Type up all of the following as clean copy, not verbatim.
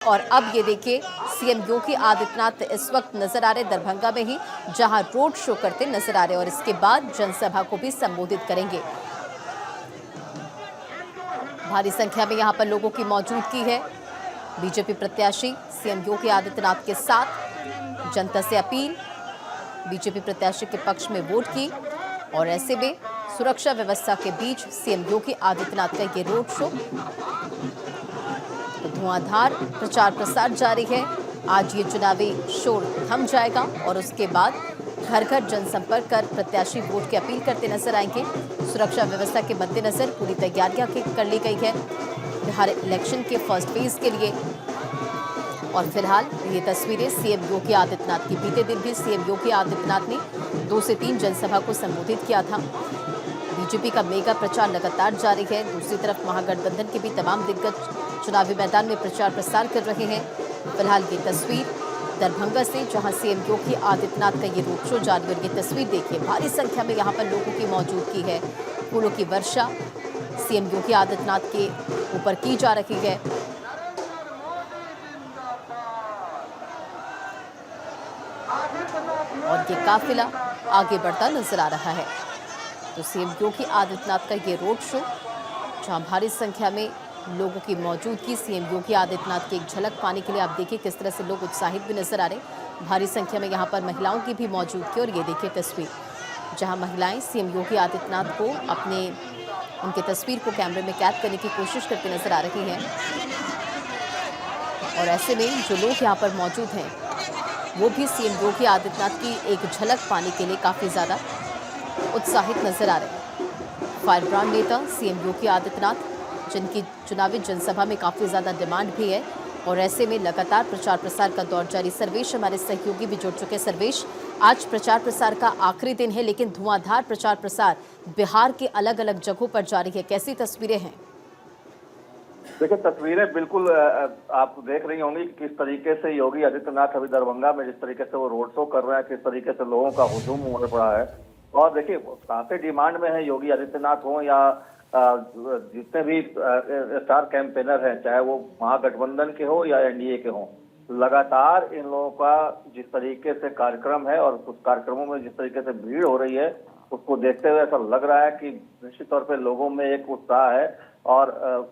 और अब ये देखिए सीएम योगी आदित्यनाथ इस वक्त नजर आ रहे दरभंगा में ही, जहां रोड शो करते नजर आ रहे और इसके बाद जनसभा को भी संबोधित करेंगे। भारी संख्या में यहां पर लोगों की मौजूदगी है। बीजेपी प्रत्याशी सीएम योगी आदित्यनाथ के साथ जनता से अपील, बीजेपी प्रत्याशी के पक्ष में वोट की और ऐसे में सुरक्षा व्यवस्था के बीच सीएम योगी आदित्यनाथ का ये रोड शो। तो धुआंधार प्रचार प्रसार जारी है। आज ये चुनावी शोर थम जाएगा और उसके बाद घर घर जनसंपर्क कर प्रत्याशी वोट की अपील करते नजर आएंगे। सुरक्षा व्यवस्था के मद्देनजर पूरी तैयारियां कर ली गई है बिहार इलेक्शन के फर्स्ट फेज के लिए। और फिलहाल ये तस्वीरें सीएम योगी आदित्यनाथ की। बीते दिन भी सीएम योगी आदित्यनाथ ने 2 से 3 जनसभा को संबोधित किया था। बीजेपी का मेगा प्रचार लगातार जारी है। दूसरी तरफ महागठबंधन के भी तमाम दिग्गज चुनावी मैदान में प्रचार प्रसार कर रहे हैं। फिलहाल ये तस्वीर दरभंगा से, जहां सीएम योगी आदित्यनाथ का ये रोड शो जारी। और ये तस्वीर देखिए, भारी संख्या में यहां पर लोगों की मौजूदगी है। फूलों की वर्षा सीएम योगी आदित्यनाथ के ऊपर की जा रही है। और ये काफिला आगे बढ़ता नजर आ रहा है। तो सीएम योगी आदित्यनाथ का ये रोड शो, जहां भारी संख्या में लोगों की मौजूदगी, सीएम योगी आदित्यनाथ की एक झलक पाने के लिए आप देखिए किस तरह से लोग उत्साहित भी नजर आ रहे। भारी संख्या में यहाँ पर महिलाओं की भी मौजूदगी। और ये देखिए तस्वीर, जहाँ महिलाएं सीएम योगी आदित्यनाथ को उनकी तस्वीर को कैमरे में कैद करने की कोशिश करती नजर आ रही हैं। और ऐसे में जो लोग यहाँ पर मौजूद हैं वो भी सीएम योगी आदित्यनाथ की एक झलक पाने के लिए काफ़ी ज़्यादा उत्साहित नजर आ रहे हैं। फायर ब्रांड नेता सीएम योगी आदित्यनाथ, जिनकी चुनावी जनसभा में काफ़ी ज़्यादा डिमांड भी है। और ऐसे में लगातार प्रचार प्रसार का दौर जारी। सर्वेश हमारे सहयोगी भी जुड़ चुके। सर्वेश, आज प्रचार प्रसार का आखिरी दिन है, लेकिन धुआंधार प्रचार प्रसार बिहार के अलग अलग जगहों पर जारी है। कैसी तस्वीरें हैं? देखिए, तस्वीरें बिल्कुल आप देख रही होंगी कि किस तरीके से योगी आदित्यनाथ अभी दरभंगा में जिस तरीके से वो रोड शो कर रहे हैं, किस तरीके से लोगों का हुजूम उमड़ पड़ा है। और देखिए, काफी डिमांड में है योगी आदित्यनाथ हो या जितने भी स्टार कैंपेनर हैं, चाहे वो महागठबंधन के हो या एनडीए के हो, लगातार इन लोगों का जिस तरीके से कार्यक्रम है और उस कार्यक्रमों में जिस तरीके से भीड़ हो रही है, उसको देखते हुए ऐसा लग रहा है कि निश्चित तौर पे लोगों में एक उत्साह है। और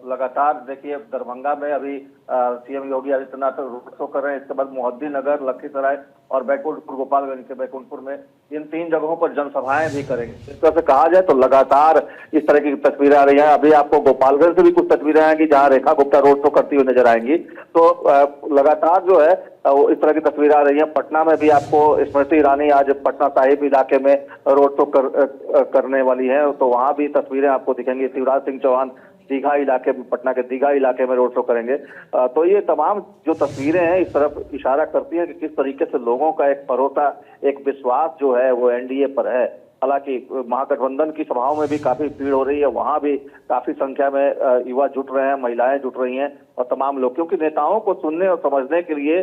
लगातार देखिए, दरभंगा में अभी CM Yogi Adityanath road show कर रहे हैं। इसके बाद मोहद्दीनगर, लखीसराय और बैकुंठपुर, गोपालगंज के बैकुंठपुर में, इन 3 जगहों पर जनसभाएं भी करेंगे। इस तरह से कहा जाए तो लगातार इस तरह की तस्वीरें आ रही हैं। अभी आपको गोपालगंज से भी कुछ तस्वीरें आएंगी जहां रेखा गुप्ता रोड शो करती हुई नजर आएंगी। तो लगातार जो है इस तरह की तस्वीरें आ रही हैं। पटना में भी आपको स्मृति ईरानी आज पटना साहिब इलाके में रोड शो करने वाली है, तो वहां भी तस्वीरें आपको दिखेंगी। शिवराज सिंह चौहान दीघा इलाके में, पटना के दीघा इलाके में रोड शो करेंगे। तो ये तमाम जो तस्वीरें हैं इस तरफ इशारा करती हैं कि किस तरीके से लोगों का एक भरोसा, एक विश्वास जो है वो एनडीए पर है। हालांकि महागठबंधन की सभाओं में भी काफी भीड़ हो रही है, वहां भी काफी संख्या में युवा जुट रहे हैं, महिलाएं जुट रही हैं और तमाम लोग, क्योंकि नेताओं को सुनने और समझने के लिए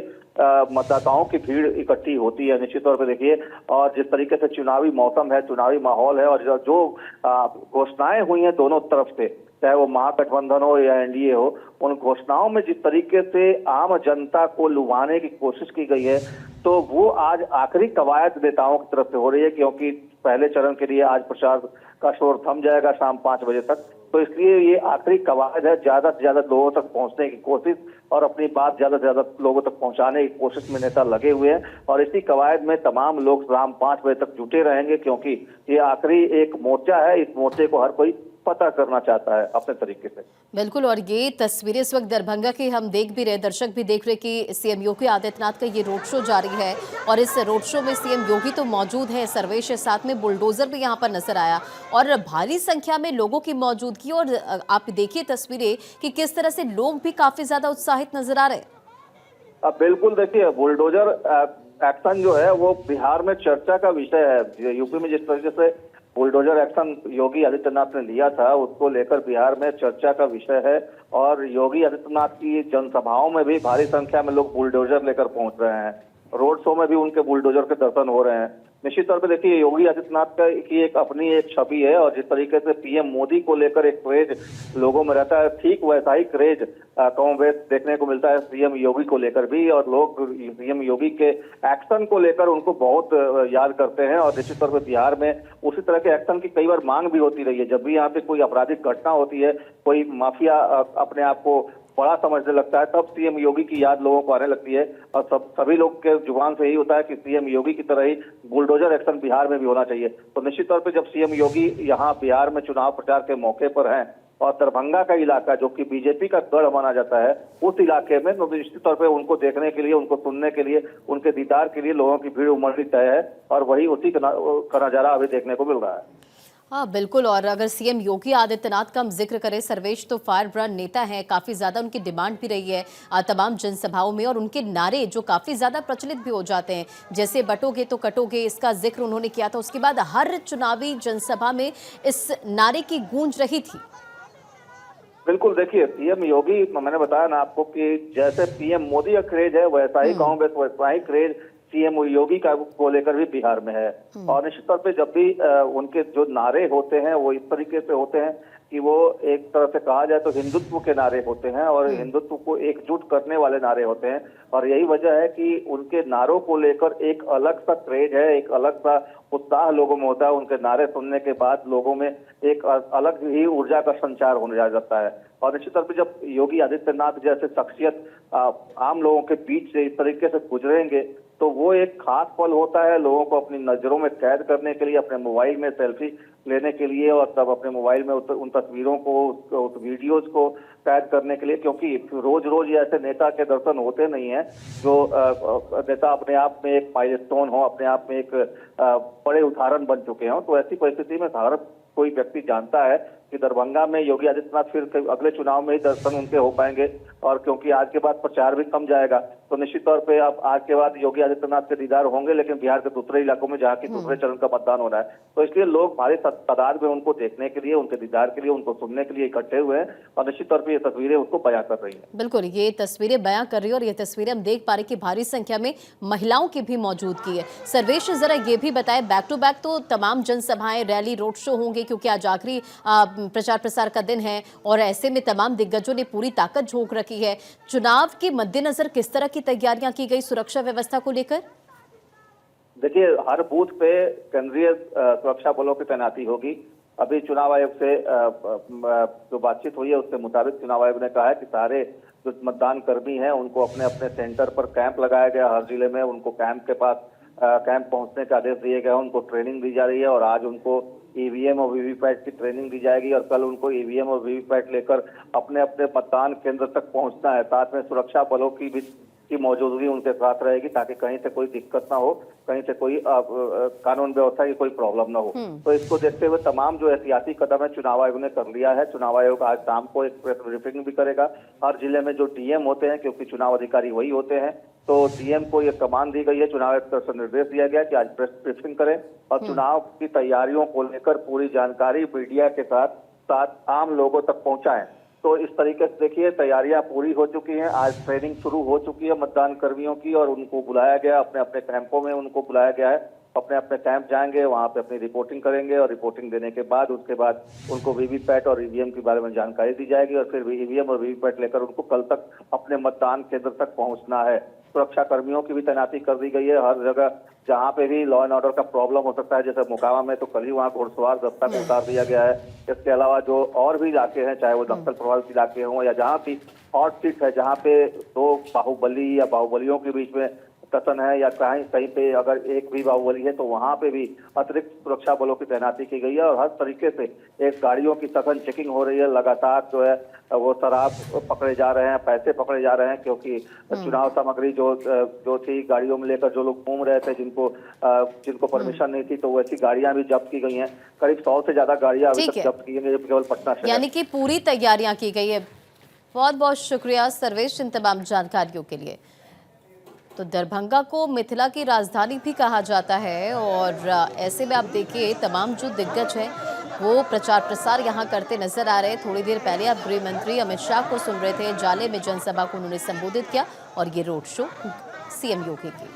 मतदाताओं की भीड़ इकट्ठी होती है निश्चित तौर पर। देखिए, और जिस तरीके से चुनावी मौसम है, चुनावी माहौल है, और जो घोषणाएं हुई हैं दोनों तरफ से, चाहे वो महागठबंधन हो या एनडीए हो, उन घोषणाओं में जिस तरीके से आम जनता को लुभाने की कोशिश की गई है, तो वो आज आखिरी कवायद नेताओं की तरफ से हो रही है। क्योंकि पहले चरण के लिए आज प्रचार का शोर थम जाएगा शाम 5 बजे तक, तो इसलिए ये आखिरी कवायद है। ज्यादा से ज्यादा लोगों तक पहुंचने की कोशिश और अपनी बात ज्यादा से ज्यादा लोगों तक पहुंचाने की कोशिश में नेता लगे हुए हैं। और इसी कवायद में तमाम लोग शाम 5 बजे तक जुटे रहेंगे, क्योंकि ये आखिरी एक मोर्चा है। इस मोर्चे को हर कोई पता करना चाहता है अपने तरीके से। बिल्कुल। और ये तस्वीरें इस वक्त दरभंगा की हम देख भी रहे, दर्शक भी देख रहे कि सीएम योगी आदित्यनाथ का ये रोड शो जारी है। और इस रोड शो में सीएम योगी तो मौजूद है, सर्वेश के साथ में बुलडोजर भी यहाँ पर नजर आया और भारी संख्या में लोगों की मौजूदगी। और आप देखिए तस्वीरें कि किस तरह से लोग भी काफी ज्यादा उत्साहित नजर आ रहे हैं। बिल्कुल, देखिए, बुलडोजर एक्शन जो है वो बिहार में चर्चा का विषय है। यूपी में जिस तरीके से बुलडोजर एक्शन योगी आदित्यनाथ ने लिया था, उसको लेकर बिहार में चर्चा का विषय है। और योगी आदित्यनाथ की जनसभाओं में भी भारी संख्या में लोग बुलडोजर लेकर पहुंच रहे हैं। रोड शो में भी उनके बुलडोजर के दर्शन हो रहे हैं। निश्चित तौर पे देखिए योगी आदित्यनाथ की एक अपनी एक छवि है और जिस तरीके से पीएम मोदी को लेकर एक क्रेज लोगों में रहता है, ठीक वैसा ही क्रेज कम बेश देखने को मिलता है सीएम योगी को लेकर भी। और लोग सीएम योगी के एक्शन को लेकर उनको बहुत याद करते हैं और निश्चित तौर पर बिहार में उसी तरह के एक्शन की कई बार मांग भी होती रही है। जब भी यहाँ पे कोई आपराधिक घटना होती है, कोई माफिया अपने आप को बड़ा समझने लगता है, तब सीएम योगी की याद लोगों को आने लगती है। और सभी लोग के जुबान से यही होता है कि सीएम योगी की तरह ही बुलडोजर एक्शन बिहार में भी होना चाहिए। तो निश्चित तौर पे जब सीएम योगी यहाँ बिहार में चुनाव प्रचार के मौके पर हैं और दरभंगा का इलाका जो कि बीजेपी का गढ़ माना जाता है, उस इलाके में निश्चित तौर पे उनको देखने के लिए, उनको सुनने के लिए, उनके दीदार के लिए लोगों की भीड़ उमड़नी तय है और वही उसी का नजारा अभी देखने को मिल रहा है। हाँ बिल्कुल। और अगर सीएम योगी आदित्यनाथ का हम जिक्र करें, सर्वेश तो फायर ब्रांड नेता हैं, काफी ज्यादा उनकी डिमांड भी रही है तमाम जनसभाओं में, और उनके नारे जो काफी ज्यादा प्रचलित भी हो जाते हैं, जैसे बटोगे तो कटोगे, इसका जिक्र उन्होंने किया था। उसके बाद हर चुनावी जनसभा में इस नारे की गूंज रही थी। बिल्कुल, देखिए पीएम योगी, मैंने बताया ना आपको कि जैसे पीएम मोदी का क्रेज है वैसा ही कांग्रेस, वैसा ही क्रेज सीएम योगी का को लेकर भी बिहार में है। और निश्चित तौर पे जब भी उनके जो नारे होते हैं वो इस तरीके से होते हैं कि वो एक तरह से कहा जाए तो हिंदुत्व के नारे होते हैं और हिंदुत्व को एकजुट करने वाले नारे होते हैं। और यही वजह है कि उनके नारों को लेकर एक अलग सा क्रेज है, एक अलग सा उत्साह लोगों में होता है। उनके नारे सुनने के बाद लोगों में एक अलग ही ऊर्जा का संचार होने जा जाता है। और निश्चित तौर पर जब योगी आदित्यनाथ जैसे शख्सियत आम लोगों के बीच से इस तरीके से गुजरेंगे तो वो एक खास पल होता है लोगों को अपनी नजरों में कैद करने के लिए, अपने मोबाइल में सेल्फी लेने के लिए और तब अपने मोबाइल में उन तस्वीरों को, उस वीडियोज को कैद करने के लिए। क्योंकि रोज रोज ऐसे नेता के दर्शन होते नहीं है जो नेता अपने आप में एक माइलस्टोन हो, अपने आप में एक बड़े उदाहरण बन चुके हों। तो ऐसी परिस्थिति में हर कोई व्यक्ति जानता है कि दरभंगा में योगी आदित्यनाथ फिर अगले चुनाव में ही दर्शन उनके हो पाएंगे। और क्योंकि आज के बाद प्रचार भी कम जाएगा तो निश्चित तौर पे अब आज के बाद योगी आदित्यनाथ के दीदार होंगे, लेकिन बिहार के दूसरे इलाकों में जहाँ की दूसरे चरण का मतदान हो रहा है, तो इसलिए लोग भारी तादाद में उनको देखने के लिए, उनके दीदार के लिए, उनको सुनने के लिए इकट्ठे हुए हैं और निश्चित तौर पर ये तस्वीरें उसको बयां कर रही है। बिल्कुल, ये तस्वीरें बयां कर रही है और ये तस्वीरें हम देख पा रहे कि भारी संख्या में महिलाओं की भी मौजूदगी है। सर्वेश, जरा ये भी बताएं, बैक टू बैक तो तमाम जनसभाएं, रैली, रोड शो होंगे क्योंकि आज आखिरी प्रचार प्रसार का दिन है और ऐसे में तमाम दिग्गजों ने पूरी ताकत झोंक रखी है। चुनाव के मद्देनजर किस तरह की तैयारियां की गई सुरक्षा व्यवस्था को लेकर? देखिए, हर बूथ पे केंद्रीय सुरक्षा बलों की तैनाती होगी। अभी चुनाव आयोग से जो बातचीत हुई है उसके मुताबिक चुनाव आयोग ने कहा है कि सारे जो मतदान कर्मी हैं उनको अपने अपने सेंटर पर कैंप लगाया गया हर जिले में। उनको कैंप के पास कैंप पहुंचने का आदेश दिए गए, उनको ट्रेनिंग दी जा रही है और आज उनको ईवीएम और वीवीपैट की ट्रेनिंग दी जाएगी और कल उनको ईवीएम और वीवीपैट लेकर अपने अपने मतदान केंद्र तक पहुंचना है। साथ में सुरक्षा बलों की मौजूदगी उनके साथ रहेगी ताकि कहीं से कोई दिक्कत ना हो, कहीं से कोई कानून व्यवस्था की कोई प्रॉब्लम ना हो। तो इसको देखते हुए तमाम जो एहतियाती कदम है चुनाव आयोग ने कर लिया है। चुनाव आयोग आज शाम को एक प्रेस ब्रीफिंग भी करेगा। हर जिले में जो डीएम होते हैं, क्योंकि चुनाव अधिकारी वही होते हैं, तो डीएम को ये कमान दी गई है, चुनाव आयोग की तरफ से निर्देश दिया गया कि आज प्रेस ब्रीफिंग करें और चुनाव की तैयारियों को लेकर पूरी जानकारी मीडिया के साथ साथ आम लोगों तक पहुंचाएं। तो इस तरीके से देखिए तैयारियां पूरी हो चुकी हैं। आज ट्रेनिंग शुरू हो चुकी है मतदान कर्मियों की और उनको बुलाया गया, अपने अपने कैंपों में उनको बुलाया गया है। अपने अपने कैंप जाएंगे, वहां पे अपनी रिपोर्टिंग करेंगे और रिपोर्टिंग देने के बाद उसके बाद उनको वीवीपैट और ईवीएम के बारे में जानकारी दी जाएगी और फिर ईवीएम और वीवीपैट लेकर उनको कल तक अपने मतदान केंद्र तक पहुंचना है। सुरक्षा कर्मियों की भी तैनाती कर दी गई है। हर जगह जहाँ पे भी लॉ एंड ऑर्डर का प्रॉब्लम हो सकता है, जैसे मोकामा में तो कल ही वहाँ घुड़सवार दस्ता को उतार दिया गया है। इसके अलावा जो और भी इलाके हैं, चाहे वो नक्सल प्रभावित इलाके हों या जहाँ भी हॉट सीट है, जहाँ पे दो बाहुबली या बाहुबलियों के बीच में कथन है या कहीं कहीं पे अगर एक भी बाहुबली है तो वहां पे भी अतिरिक्त सुरक्षा बलों की तैनाती की गई है और हर तरीके से एक गाड़ियों की सघन चेकिंग हो रही है। लगातार जो है वो शराब पकड़े जा रहे हैं, पैसे पकड़े जा रहे हैं, क्योंकि चुनाव सामग्री जो थी गाड़ियों में लेकर जो लोग घूम रहे थे, जिनको परमिशन नहीं थी, तो वैसी गाड़ियां भी जब्त की गई हैं। करीब 100 से ज्यादा गाड़ियां अभी तक जब्त की गई केवल पटना शहर। यानी कि पूरी तैयारियां की गई है। बहुत बहुत शुक्रिया सर्वेश इन तमाम जानकारियों के लिए। तो दरभंगा को मिथिला की राजधानी भी कहा जाता है और ऐसे में आप देखिए तमाम जो दिग्गज हैं वो प्रचार प्रसार यहाँ करते नजर आ रहे हैं। थोड़ी देर पहले आप गृह मंत्री अमित शाह को सुन रहे थे, जाले में जनसभा को उन्होंने संबोधित किया और ये रोड शो सीएम योगी की।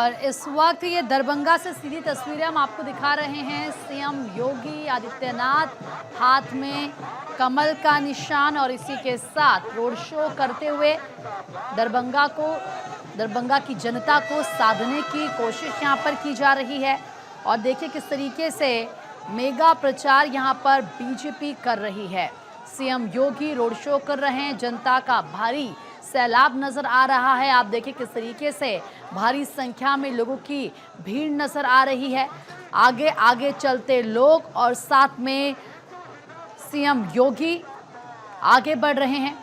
और इस वक्त ये दरभंगा से सीधी तस्वीरें हम आपको दिखा रहे हैं। सीएम योगी आदित्यनाथ हाथ में कमल का निशान और इसी के साथ रोड शो करते हुए दरभंगा की जनता को साधने की कोशिश यहाँ पर की जा रही है। और देखिए किस तरीके से मेगा प्रचार यहाँ पर बीजेपी कर रही है। सीएम योगी रोड शो कर रहे हैं, जनता का भारी सैलाब नजर आ रहा है। आप देखिए किस तरीके से भारी संख्या में लोगों की भीड़ नजर आ रही है। आगे आगे चलते लोग और साथ में सीएम योगी आगे बढ़ रहे हैं।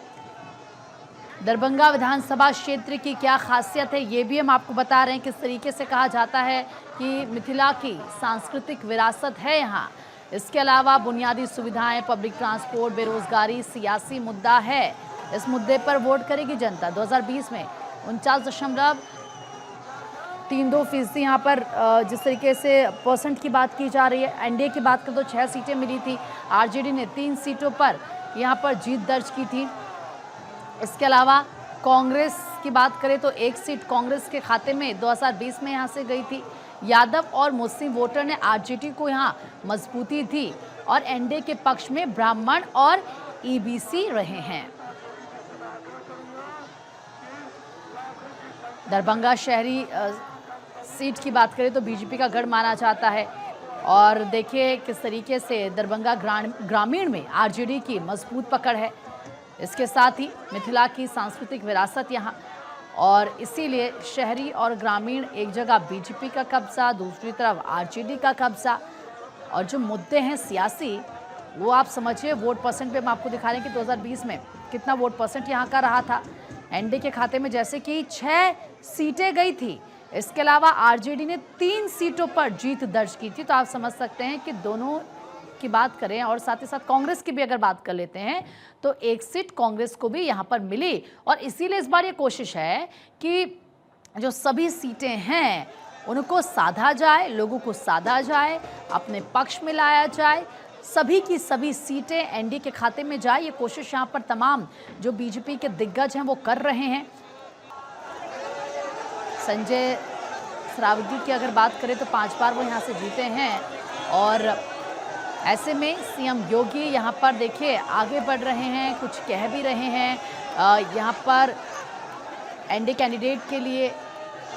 दरभंगा विधानसभा क्षेत्र की क्या खासियत है ये भी हम आपको बता रहे हैं। किस तरीके से कहा जाता है कि मिथिला की सांस्कृतिक विरासत है यहाँ। इसके अलावा बुनियादी सुविधाएं, पब्लिक ट्रांसपोर्ट, बेरोजगारी सियासी मुद्दा है। इस मुद्दे पर वोट करेगी जनता। 2020 में 49.32% यहाँ पर जिस तरीके से परसेंट की बात की जा रही है। एनडीए की बात करें तो 6 सीटें मिली थी। आरजेडी ने 3 सीटों पर यहाँ पर जीत दर्ज की थी। इसके अलावा कांग्रेस की बात करें तो 1 सीट कांग्रेस के खाते में 2020 में यहाँ से गई थी। यादव और मुस्लिम वोटर ने आरजेडी को यहाँ मजबूती दी और एनडीए के पक्ष में ब्राह्मण और ईबीसी रहे हैं। दरभंगा शहरी सीट की बात करें तो बीजेपी का गढ़ माना जाता है। और देखिए किस तरीके से दरभंगा ग्रामीण में आरजेडी की मजबूत पकड़ है। इसके साथ ही मिथिला की सांस्कृतिक विरासत यहाँ, और इसीलिए शहरी और ग्रामीण एक जगह बीजेपी का कब्जा, दूसरी तरफ आरजेडी का कब्जा। और जो मुद्दे हैं सियासी वो आप समझिए। वोट परसेंट पे हम आपको दिखा रहे हैं कि 2020 में कितना वोट परसेंट यहाँ का रहा था। एनडीए के खाते में जैसे कि 6 सीटें गई थी। इसके अलावा आरजेडी ने 3 सीटों पर जीत दर्ज की थी। तो आप समझ सकते हैं कि दोनों की बात करें और साथ ही साथ कांग्रेस की भी अगर बात कर लेते हैं तो 1 सीट कांग्रेस को भी यहाँ पर मिली। और इसीलिए इस बार ये कोशिश है कि जो सभी सीटें हैं उनको साधा जाए, लोगों को साधा जाए, अपने पक्ष में लाया जाए, सभी की सभी सीटें एनडीए के खाते में जाए। ये कोशिश यहाँ पर तमाम जो बीजेपी के दिग्गज हैं वो कर रहे हैं। संजय सरावगी की अगर बात करें तो 5 बार वो यहाँ से जीते हैं। और ऐसे में सीएम योगी यहाँ पर देखिए आगे बढ़ रहे हैं, कुछ कह भी रहे हैं। यहाँ पर एनडीए कैंडिडेट के लिए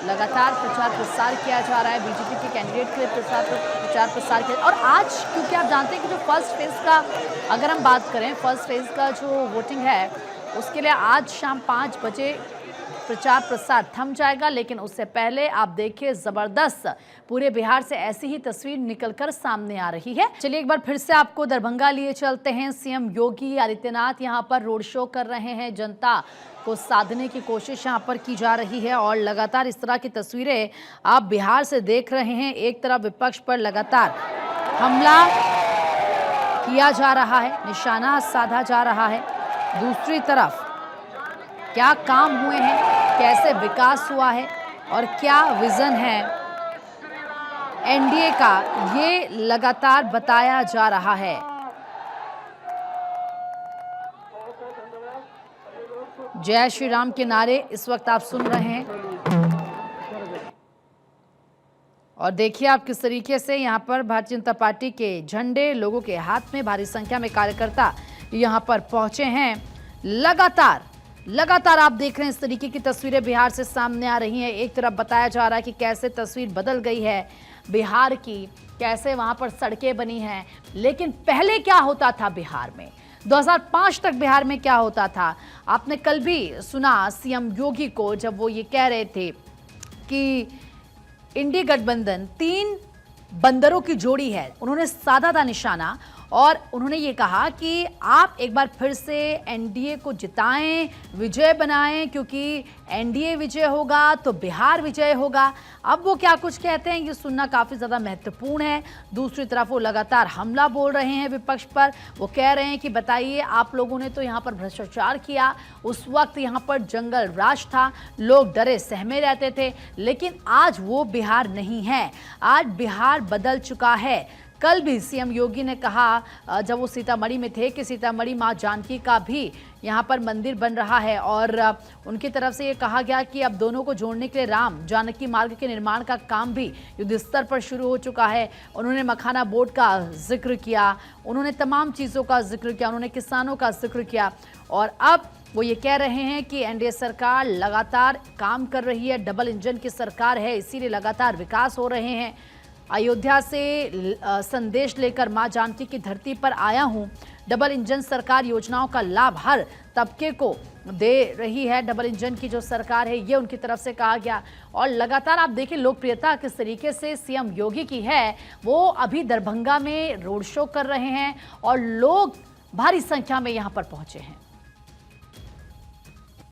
लगातार प्रचार प्रसार किया जा रहा है। बीजेपी के कैंडिडेट के लिए प्रचार प्रसार किया। और आज क्योंकि आप जानते हैं कि जो फर्स्ट फेज़ का अगर हम बात करें, फर्स्ट फेज़ का जो वोटिंग है उसके लिए आज शाम 5 बजे प्रचार प्रसार थम जाएगा। लेकिन उससे पहले आप देखिए ज़बरदस्त पूरे बिहार से ऐसी ही तस्वीर निकलकर सामने आ रही है। चलिए एक बार फिर से आपको दरभंगा लिए चलते हैं। सीएम योगी आदित्यनाथ यहाँ पर रोड शो कर रहे हैं। जनता को साधने की कोशिश यहाँ पर की जा रही है और लगातार इस तरह की तस्वीरें आप बिहार से देख रहे हैं। एक तरफ विपक्ष पर लगातार हमला किया जा रहा है, निशाना साधा जा रहा है। दूसरी तरफ क्या काम हुए हैं, कैसे विकास हुआ है और क्या विजन है एनडीए का, ये लगातार बताया जा रहा है। जय श्री राम के नारे इस वक्त आप सुन रहे हैं। और देखिए आप किस तरीके से यहाँ पर भारतीय जनता पार्टी के झंडे लोगों के हाथ में, भारी संख्या में कार्यकर्ता यहाँ पर पहुंचे हैं। लगातार आप देख रहे हैं इस तरीके की तस्वीरें बिहार से सामने आ रही हैं। एक तरफ बताया जा रहा है कि कैसे तस्वीर बदल गई है बिहार की, कैसे वहां पर सड़कें बनी हैं। लेकिन पहले क्या होता था बिहार में, 2005 तक बिहार में क्या होता था, आपने कल भी सुना सीएम योगी को जब वो ये कह रहे थे कि इंडी गठबंधन 3 बंदरों की जोड़ी है। उन्होंने साधा था निशाना और उन्होंने ये कहा कि आप एक बार फिर से एनडीए को जिताएं, विजय बनाएं, क्योंकि एनडीए विजय होगा तो बिहार विजय होगा। अब वो क्या कुछ कहते हैं ये सुनना काफ़ी ज़्यादा महत्वपूर्ण है। दूसरी तरफ वो लगातार हमला बोल रहे हैं विपक्ष पर। वो कह रहे हैं कि बताइए आप लोगों ने तो यहाँ पर भ्रष्टाचार किया, उस वक्त यहाँ पर जंगल राज था, लोग डरे सहमे रहते थे। लेकिन आज वो बिहार नहीं है, आज बिहार बदल चुका है। कल भी सीएम योगी ने कहा जब वो सीतामढ़ी में थे कि सीतामढ़ी मां जानकी का भी यहाँ पर मंदिर बन रहा है और उनकी तरफ से ये कहा गया कि अब दोनों को जोड़ने के लिए राम जानकी मार्ग के निर्माण का काम भी युद्ध स्तर पर शुरू हो चुका है। उन्होंने मखाना बोर्ड का जिक्र किया, उन्होंने तमाम चीज़ों का जिक्र किया, उन्होंने किसानों का जिक्र किया और अब वो ये कह रहे हैं कि एनडीए सरकार लगातार काम कर रही है, डबल इंजन की सरकार है, इसीलिए लगातार विकास हो रहे हैं। अयोध्या से संदेश लेकर मां जानकी की धरती पर आया हूं। डबल इंजन सरकार योजनाओं का लाभ हर तबके को दे रही है। डबल इंजन की जो सरकार है ये उनकी तरफ से कहा गया और लगातार आप देखिए लोकप्रियता किस तरीके से सीएम योगी की है। वो अभी दरभंगा में रोड शो कर रहे हैं और लोग भारी संख्या में यहां पर पहुंचे हैं।